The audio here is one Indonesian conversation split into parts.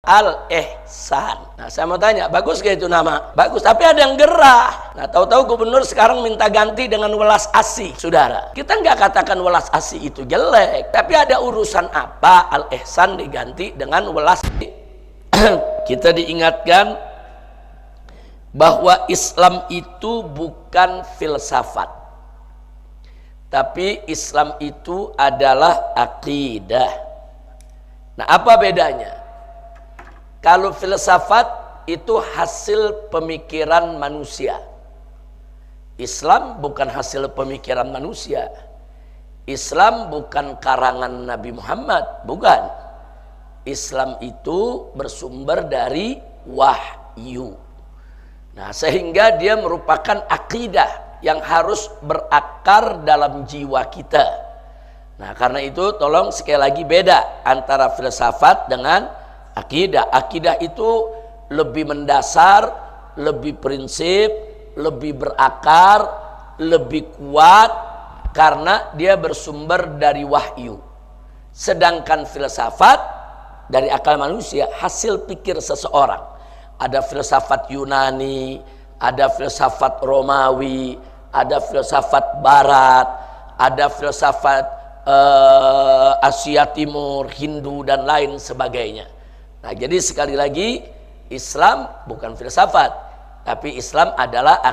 Al-Ihsan. Nah, saya mau tanya, bagus gak itu nama? Bagus, tapi ada yang gerah. Nah, tahu-tahu gubernur sekarang minta ganti dengan welas asih. Saudara, kita nggak katakan welas asih itu jelek, tapi ada urusan apa Al-Ihsan diganti dengan welas asih? Kita diingatkan bahwa Islam itu bukan filsafat, tapi Islam itu adalah akidah. Nah, apa bedanya? Kalau filsafat itu hasil pemikiran manusia, Islam bukan hasil pemikiran manusia. Islam bukan karangan Nabi Muhammad, bukan. Islam itu bersumber dari wahyu. Nah, sehingga dia merupakan akidah yang harus berakar dalam jiwa kita. Nah, karena itu tolong sekali lagi beda antara filsafat dengan akidah. Akidah itu lebih mendasar, lebih prinsip, lebih berakar, lebih kuat karena dia bersumber dari wahyu. Sedangkan filsafat dari akal manusia, hasil pikir seseorang. Ada filsafat Yunani, ada filsafat Romawi, ada filsafat Barat, ada filsafat Asia Timur, Hindu dan lain sebagainya. Nah, jadi sekali lagi Islam bukan filsafat, tapi Islam adalah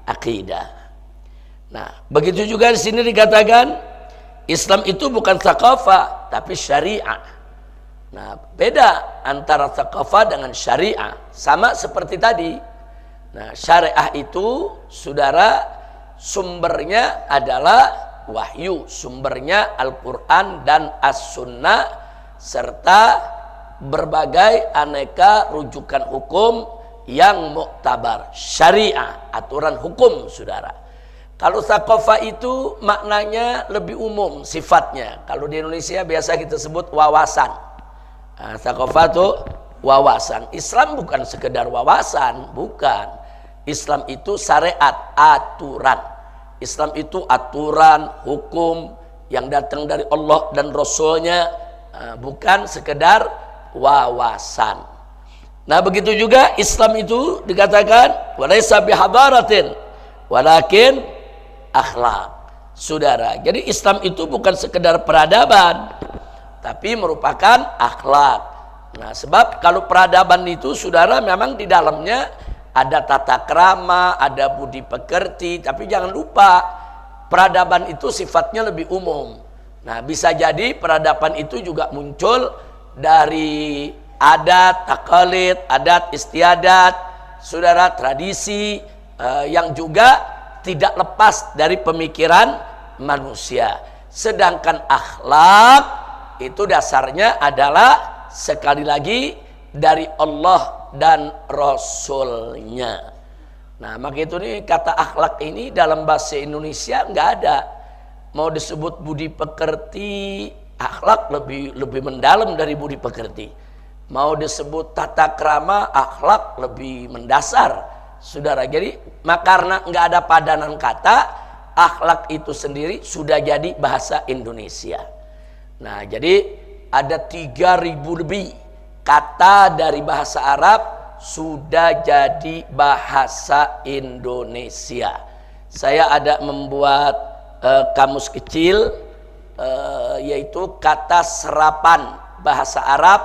akidah. Nah, begitu juga di sini dikatakan Islam itu bukan tsaqafah, tapi syariah. Nah, beda antara tsaqafah dengan syariah. Sama seperti tadi. Nah, syariah itu, saudara, sumbernya adalah wahyu, sumbernya Al-Quran dan As-Sunnah serta berbagai aneka rujukan hukum yang muktabar, syariah, aturan hukum, saudara. Kalau tsaqafah itu maknanya lebih umum sifatnya. Kalau di Indonesia biasa kita sebut wawasan. Nah, tsaqafah itu wawasan. Islam bukan sekedar wawasan, bukan. Islam itu syariat, aturan. Islam itu aturan, hukum yang datang dari Allah dan Rasulnya, bukan sekedar wawasan. Nah, begitu juga Islam itu dikatakan walaysa bihadaratin walakin akhlak. Saudara, jadi Islam itu bukan sekedar peradaban, tapi merupakan akhlak. Nah, sebab kalau peradaban itu, saudara, memang di dalamnya ada tata krama, ada budi pekerti, tapi jangan lupa peradaban itu sifatnya lebih umum. Nah, bisa jadi peradaban itu juga muncul dari adat, takalid, adat istiadat, saudara, tradisi yang juga tidak lepas dari pemikiran manusia. Sedangkan akhlak itu dasarnya adalah sekali lagi dari Allah dan Rasulnya. Nah, maka itu nih kata akhlak ini dalam bahasa Indonesia nggak ada. Mau disebut budi pekerti, akhlak lebih mendalam dari budi pekerti. Mau disebut tata krama, akhlak lebih mendasar, saudara. Jadi karena nggak ada padanan kata, akhlak itu sendiri sudah jadi bahasa Indonesia. Nah, jadi ada 3.000 lebih kata dari bahasa Arab sudah jadi bahasa Indonesia. Saya ada membuat kamus kecil, yaitu kata serapan bahasa Arab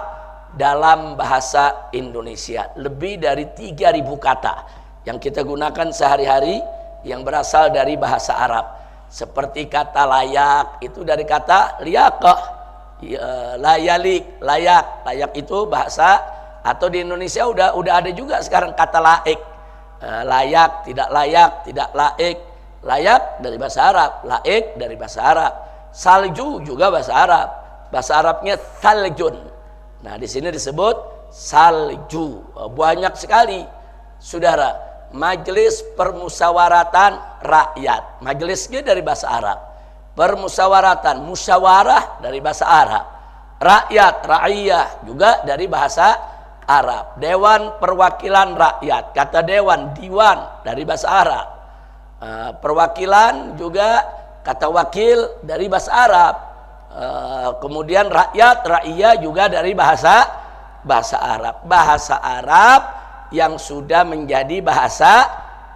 dalam bahasa Indonesia. Lebih dari 3.000 kata yang kita gunakan sehari-hari yang berasal dari bahasa Arab. Seperti kata layak, itu dari kata liyaqah, layalik, layak. Layak itu bahasa, atau di Indonesia udah ada juga sekarang kata laik. Layak, tidak layak, tidak laik. Layak dari bahasa Arab, laik dari bahasa Arab. Salju juga bahasa Arab. Bahasa Arabnya saljun. Nah, di sini disebut salju. Banyak sekali, saudara. Majelis permusawaratan rakyat. Majelisnya dari bahasa Arab. Permusawaratan, musyawarah dari bahasa Arab. Rakyat, ra'iyah juga dari bahasa Arab. Dewan perwakilan rakyat. Kata dewan, diwan dari bahasa Arab. Perwakilan juga kata wakil dari bahasa Arab. Kemudian rakyat, ra'iyah juga dari bahasa bahasa Arab. Bahasa Arab yang sudah menjadi bahasa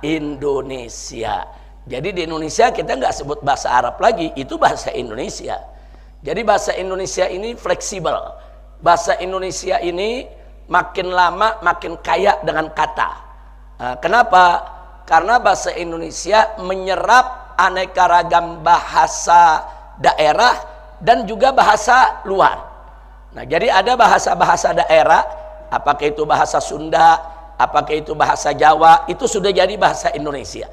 Indonesia. Jadi di Indonesia kita nggak sebut bahasa Arab lagi, itu bahasa Indonesia. Jadi bahasa Indonesia ini fleksibel. Bahasa Indonesia ini makin lama makin kaya dengan kata. Kenapa? Karena bahasa Indonesia menyerap aneka ragam bahasa daerah dan juga bahasa luar. Nah, jadi ada bahasa-bahasa daerah, apakah itu bahasa Sunda, apakah itu bahasa Jawa, itu sudah jadi bahasa Indonesia.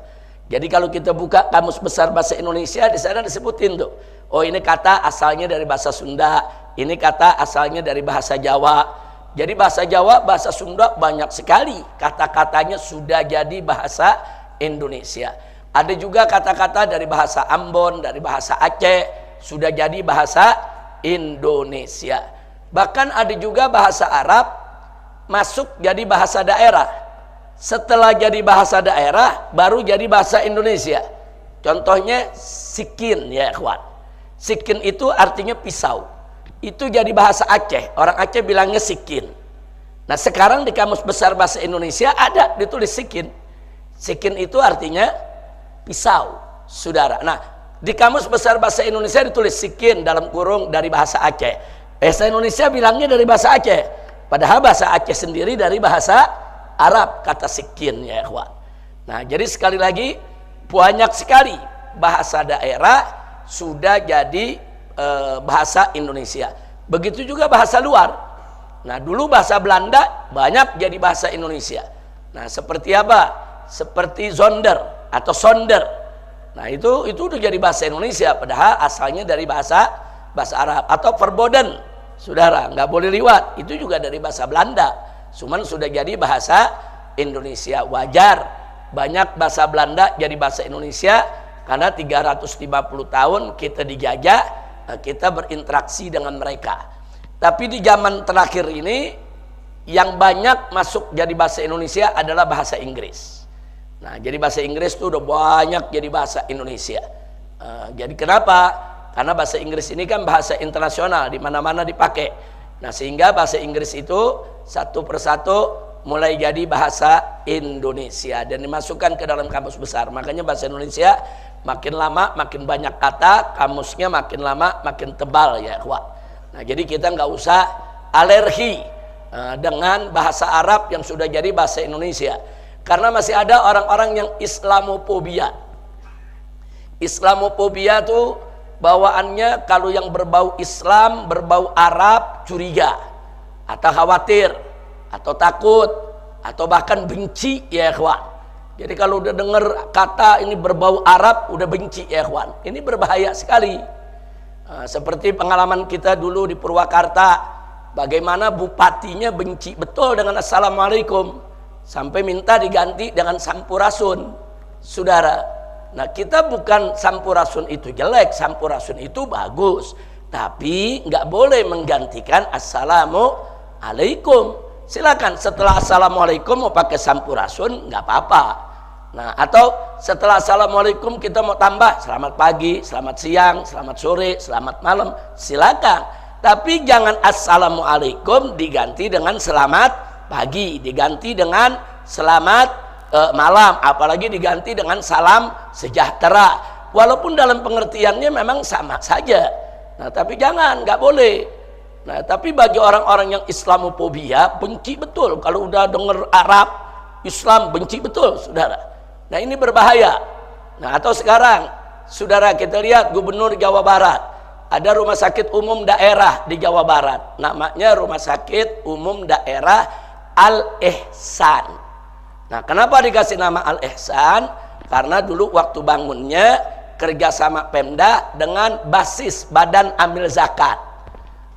Jadi kalau kita buka Kamus Besar Bahasa Indonesia, di sana disebutin tuh, oh ini kata asalnya dari bahasa Sunda, ini kata asalnya dari bahasa Jawa. Jadi bahasa Jawa, bahasa Sunda banyak sekali kata-katanya sudah jadi bahasa Indonesia. Ada juga kata-kata dari bahasa Ambon, dari bahasa Aceh, sudah jadi bahasa Indonesia. Bahkan ada juga bahasa Arab masuk jadi bahasa daerah. Setelah jadi bahasa daerah, baru jadi bahasa Indonesia. Contohnya sikin, ya ikhwan. Sikin itu artinya pisau. Itu jadi bahasa Aceh. Orang Aceh bilangnya sikin. Nah sekarang di Kamus Besar Bahasa Indonesia ada ditulis sikin. Sikin itu artinya pisau, saudara. Nah di Kamus Besar Bahasa Indonesia ditulis sikin dalam kurung dari bahasa Aceh. Bahasa Indonesia bilangnya dari bahasa Aceh. Padahal bahasa Aceh sendiri dari bahasa Arab, kata sikin, ya ikhwan. Nah jadi sekali lagi banyak sekali bahasa daerah sudah jadi bahasa Indonesia. Begitu juga bahasa luar. Nah dulu bahasa Belanda banyak jadi bahasa Indonesia. Nah seperti apa? Seperti zonder atau sonder. Nah itu udah jadi bahasa Indonesia, padahal asalnya dari bahasa Arab. Atau verboden, saudara, nggak boleh liwat, itu juga dari bahasa Belanda, cuman sudah jadi bahasa Indonesia. Wajar banyak bahasa Belanda jadi bahasa Indonesia karena 350 tahun kita dijajah, kita berinteraksi dengan mereka. Tapi di zaman terakhir ini yang banyak masuk jadi bahasa Indonesia adalah bahasa Inggris. Nah jadi bahasa Inggris itu udah banyak jadi bahasa Indonesia. Jadi kenapa? Karena bahasa Inggris ini kan bahasa internasional, di mana-mana dipakai. Nah sehingga bahasa Inggris itu satu persatu mulai jadi bahasa Indonesia dan dimasukkan ke dalam kamus besar. Makanya bahasa Indonesia makin lama makin banyak kata, kamusnya makin lama makin tebal, ya ikhwan. Nah jadi kita nggak usah alergi dengan bahasa Arab yang sudah jadi bahasa Indonesia, karena masih ada orang-orang yang Islamophobia. Islamophobia tuh bawaannya kalau yang berbau Islam, berbau Arab, curiga atau khawatir atau takut atau bahkan benci, ya ikhwan. Jadi kalau udah dengar kata ini berbau Arab, udah benci, ya ikhwan. Ini berbahaya sekali. Seperti pengalaman kita dulu di Purwakarta, bagaimana bupatinya benci betul dengan Assalamualaikum, sampai minta diganti dengan Sampurasun, saudara. Nah kita bukan Sampurasun itu jelek, Sampurasun itu bagus, tapi nggak boleh menggantikan Assalamualaikum. Silakan setelah Assalamualaikum mau pakai Sampurasun nggak apa-apa. Nah atau setelah Assalamualaikum kita mau tambah selamat pagi, selamat siang, selamat sore, selamat malam, silakan. Tapi jangan Assalamualaikum diganti dengan selamat pagi, diganti dengan selamat malam, apalagi diganti dengan salam sejahtera. Walaupun dalam pengertiannya memang sama saja. Nah tapi jangan, nggak boleh. Nah tapi bagi orang-orang yang Islamophobia, benci betul kalau udah dengar Arab, Islam, benci betul, saudara. Nah ini berbahaya. Nah atau sekarang, saudara, kita lihat Gubernur Jawa Barat, ada rumah sakit umum daerah di Jawa Barat, namanya Rumah Sakit Umum Daerah Al-Ihsan. Nah kenapa dikasih nama Al-Ihsan? Karena dulu waktu bangunnya kerjasama Pemda dengan basis Badan Amil Zakat.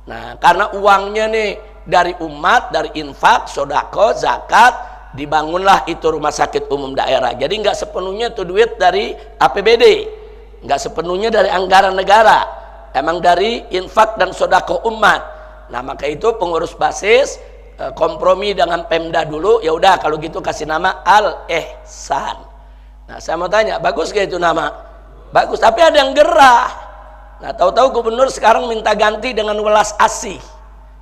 Nah karena uangnya nih dari umat, dari infak, sodako, zakat, dibangunlah itu rumah sakit umum daerah. Jadi nggak sepenuhnya itu duit dari APBD, nggak sepenuhnya dari anggaran negara, emang dari infak dan sodako umat. Nah maka itu pengurus basis kompromi dengan Pemda dulu, ya udah kalau gitu kasih nama Al-Ihsan. Nah saya mau tanya, bagus gak itu nama? Bagus, tapi ada yang gerah. Nah tahu-tahu gubernur sekarang minta ganti dengan welas asih,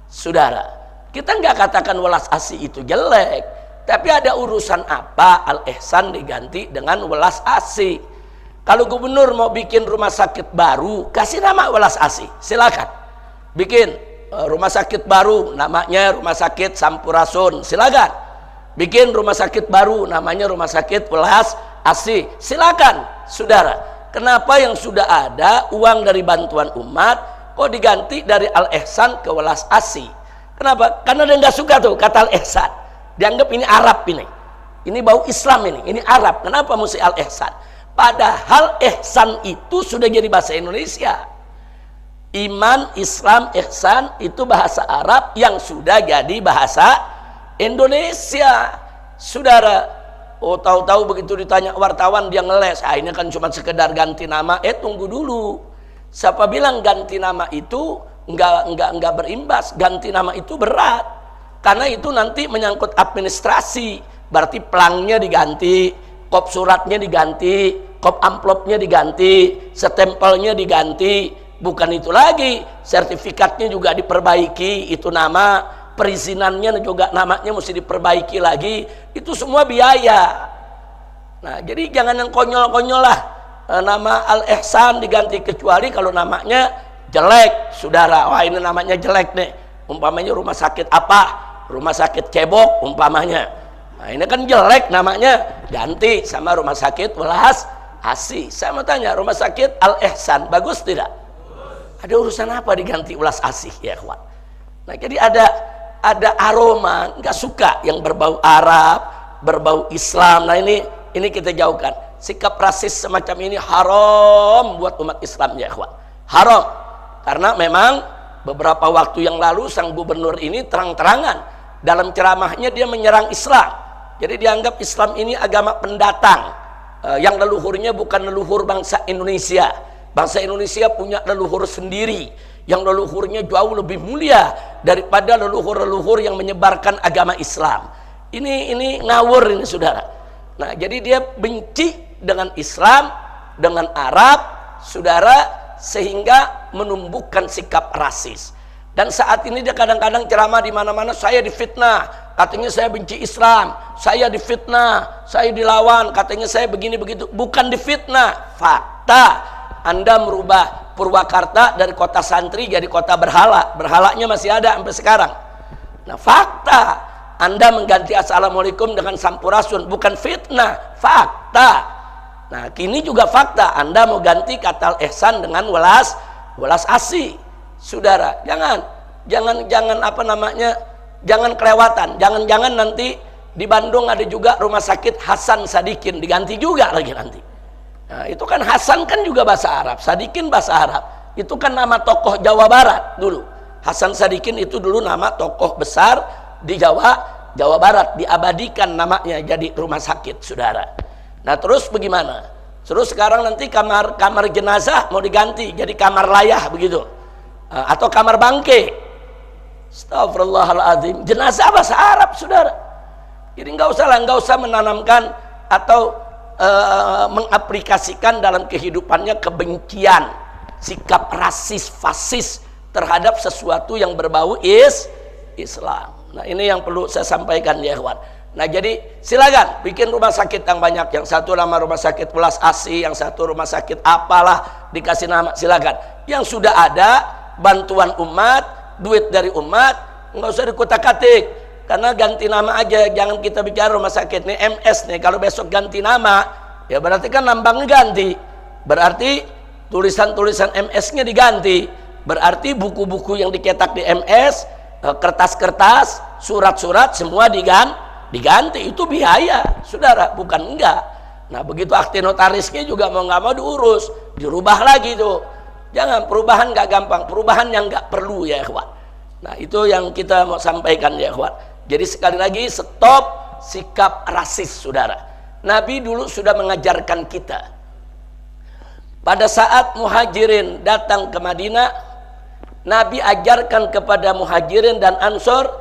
saudara. Kita nggak katakan welas asih itu jelek, tapi ada urusan apa al-ihsan diganti dengan welas asih. Kalau gubernur mau bikin rumah sakit baru, kasih nama welas asih, silakan. Bikin rumah sakit baru, namanya rumah sakit Sampurasun, silakan. Bikin rumah sakit baru, namanya rumah sakit welas asih, silakan, saudara. Kenapa yang sudah ada uang dari bantuan umat kok diganti dari al-ihsan ke welas asih? Kenapa? Karena dia nggak suka tuh kata al-ihsan. Dianggap ini Arab ini. Ini bau Islam ini Arab. Kenapa mesti al-ihsan? Padahal ihsan itu sudah jadi bahasa Indonesia. Iman, Islam, ihsan itu bahasa Arab yang sudah jadi bahasa Indonesia. Saudara, oh tahu-tahu begitu ditanya wartawan dia ngeles, ini kan cuma sekedar ganti nama. Tunggu dulu, siapa bilang ganti nama itu enggak berimbas? Ganti nama itu berat, karena itu nanti menyangkut administrasi. Berarti pelangnya diganti, kop suratnya diganti, kop amplopnya diganti, stempelnya diganti. Bukan itu lagi, sertifikatnya juga diperbaiki, itu nama. Perizinannya juga namanya mesti diperbaiki lagi. Itu semua biaya. Nah, jadi jangan yang konyol-konyol lah. Nama al-ihsan diganti, kecuali kalau namanya jelek, saudara. Wah, ini namanya jelek nih. Umpamanya rumah sakit apa? Rumah sakit cebok umpamanya. Nah, ini kan jelek namanya, ganti sama rumah sakit welas asih. Saya mau tanya, rumah sakit al-ihsan bagus tidak? Ada urusan apa diganti welas asih ya, kawan? Nah, jadi ada aroma, nggak suka yang berbau Arab, berbau Islam. Nah, ini kita jauhkan. Sikap rasis semacam ini haram buat umat Islam ya, ikhwan. Haram. Karena memang beberapa waktu yang lalu sang gubernur ini terang-terangan dalam ceramahnya dia menyerang Islam. Jadi dianggap Islam ini agama pendatang, yang leluhurnya bukan leluhur bangsa Indonesia. Bangsa Indonesia punya leluhur sendiri, yang leluhurnya jauh lebih mulia daripada leluhur-leluhur yang menyebarkan agama Islam. Ini ngawur ini, saudara. Nah, jadi dia benci dengan Islam, dengan Arab, saudara, sehingga menumbuhkan sikap rasis. Dan saat ini dia kadang-kadang ceramah di mana-mana, saya difitnah, katanya saya benci Islam, saya difitnah, saya dilawan, katanya saya begini begitu. Bukan difitnah, fakta. Anda merubah Purwakarta dari kota santri jadi kota berhala. Berhalanya masih ada sampai sekarang. Nah, fakta. Anda mengganti assalamualaikum dengan sampurasun, bukan fitnah, fakta. Nah, kini juga fakta. Anda mau ganti kata ihsan dengan welas asih. Saudara, jangan apa namanya? Jangan kelewatan. Jangan nanti di Bandung ada juga rumah sakit Hasan Sadikin, diganti juga lagi nanti. Nah, itu kan Hasan kan juga bahasa Arab, Sadikin bahasa Arab. Itu kan nama tokoh Jawa Barat dulu. Hasan Sadikin itu dulu nama tokoh besar di Jawa Barat, diabadikan namanya jadi rumah sakit, saudara. Nah, terus bagaimana? Terus sekarang nanti kamar jenazah mau diganti jadi kamar layah begitu, atau kamar bangke. Astagfirullahaladzim. Jenazah bahasa Arab, saudara. Jadi nggak usah menanamkan atau mengaplikasikan dalam kehidupannya kebencian, sikap rasis, fasis terhadap sesuatu yang berbau Islam. Nah, ini yang perlu saya sampaikan ya, kawan. Nah, jadi silakan bikin rumah sakit yang banyak. Yang satu nama rumah sakit welas asih, yang satu rumah sakit apalah, dikasih nama, silakan. Yang sudah ada bantuan umat, duit dari umat, nggak usah dikutak-katik. Karena ganti nama aja, jangan kita bicara rumah sakit nih MS nih. Kalau besok ganti nama, ya berarti kan lambangnya ganti. Berarti tulisan-tulisan MS-nya diganti. Berarti buku-buku yang dicetak di MS, kertas-kertas, surat-surat semua diganti. Itu biaya, saudara, bukan enggak. Nah, begitu akte notarisnya juga mau nggak mau diurus, dirubah lagi tuh. Jangan, perubahan nggak gampang, perubahan yang nggak perlu ya, ikhwan. Nah, itu yang kita mau sampaikan ya, ikhwan. Jadi sekali lagi, stop sikap rasis, saudara. Nabi dulu sudah mengajarkan kita. Pada saat muhajirin datang ke Madinah, Nabi ajarkan kepada muhajirin dan ansor,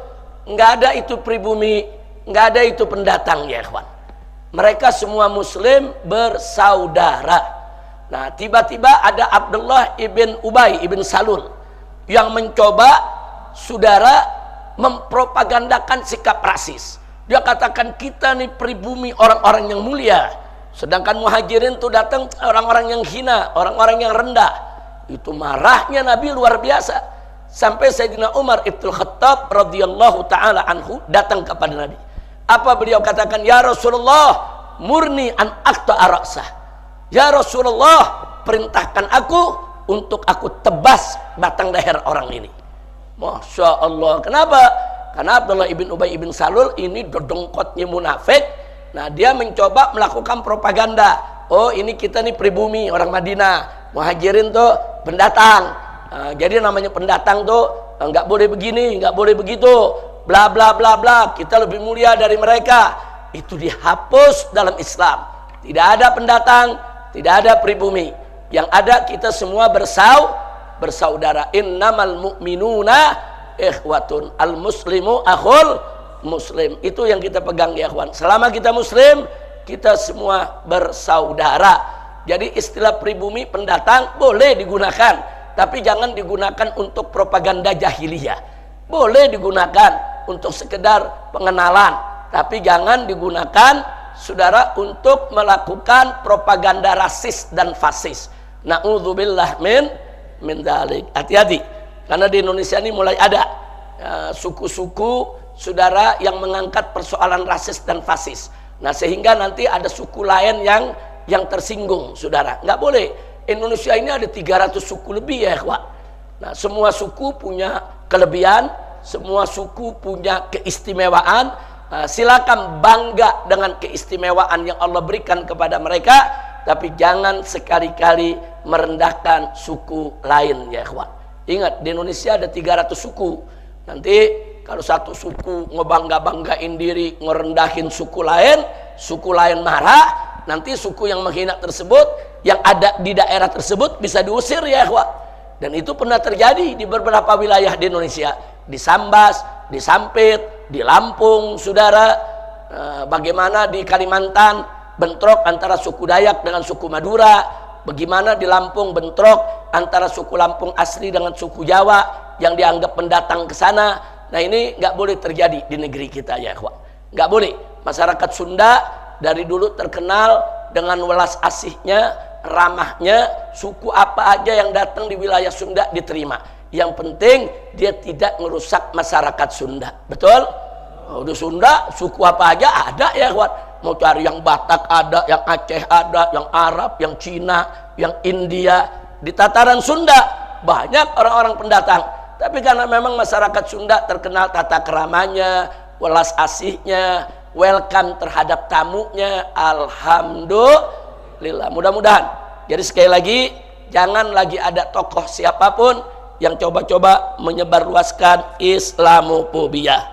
nggak ada itu pribumi, nggak ada itu pendatang ya, ikhwan. Mereka semua muslim bersaudara. Nah, tiba-tiba ada Abdullah ibn Ubay ibn Salul yang mencoba, saudara, mempropagandakan sikap rasis. Dia katakan kita nih pribumi orang-orang yang mulia, sedangkan muhajirin tuh datang orang-orang yang hina, orang-orang yang rendah. Itu marahnya Nabi luar biasa, sampai Sayyidina Umar Ibnul Khattab radhiyallahu taala anhu datang kepada Nabi. Apa beliau katakan? Ya Rasulullah, murni an aqta'a ra'sah. Ya Rasulullah, perintahkan aku untuk aku tebas batang leher orang ini. Masya Allah. Kenapa? Karena Abdullah ibn Ubay ibn Salul ini dodongkotnya munafik. Nah, dia mencoba melakukan propaganda. Oh, ini kita nih pribumi orang Madinah, muhajirin tuh pendatang. Nah, jadi namanya pendatang tuh nggak boleh begini, nggak boleh begitu, bla bla bla bla. Kita lebih mulia dari mereka. Itu dihapus dalam Islam. Tidak ada pendatang, tidak ada pribumi. Yang ada kita semua bersaudara. Innamal mu'minuna ikhwatun, al muslimu akhul muslim. Itu yang kita pegang ya ikhwan. Selama kita muslim, kita semua bersaudara. Jadi istilah pribumi pendatang boleh digunakan, tapi jangan digunakan untuk propaganda jahiliyah. Boleh digunakan untuk sekedar pengenalan, tapi jangan digunakan saudara untuk melakukan propaganda rasis dan fasis. Na'udzubillah min dzalik. Hati-hati, karena di Indonesia ini mulai ada suku-suku saudara yang mengangkat persoalan rasis dan fasis. Nah, sehingga nanti ada suku lain yang tersinggung, saudara. Nggak boleh. Indonesia ini ada 300 suku lebih ya, ikhwan. Nah, semua suku punya kelebihan, semua suku punya keistimewaan. Silakan bangga dengan keistimewaan yang Allah berikan kepada mereka, tapi jangan sekali-kali merendahkan suku lain ya, ikhwan. Ingat, di Indonesia ada 300 suku. Nanti kalau satu suku ngebangga-banggain diri, ngerendahin suku lain marah, nanti suku yang menghina tersebut, yang ada di daerah tersebut bisa diusir ya ikhwan. Dan itu pernah terjadi di beberapa wilayah di Indonesia. Di Sambas, di Sampit, di Lampung, saudara. Bagaimana di Kalimantan, bentrok antara suku Dayak dengan suku Madura. Bagaimana di Lampung bentrok antara suku Lampung asli dengan suku Jawa yang dianggap pendatang ke sana. Nah, ini nggak boleh terjadi di negeri kita ya ikhwan. Nggak boleh. Masyarakat Sunda dari dulu terkenal dengan welas asihnya, ramahnya. Suku apa aja yang datang di wilayah Sunda diterima. Yang penting dia tidak merusak masyarakat Sunda. Betul? Oh, di Sunda suku apa aja ada ya ikhwan. Mau cari yang Batak ada, yang Aceh ada, yang Arab, yang Cina, yang India. Di tataran Sunda banyak orang-orang pendatang. Tapi karena memang masyarakat Sunda terkenal tata keramanya, welas asihnya, welcome terhadap tamunya, alhamdulillah. Mudah-mudahan. Jadi sekali lagi, jangan lagi ada tokoh siapapun yang coba-coba menyebarluaskan Islamofobia.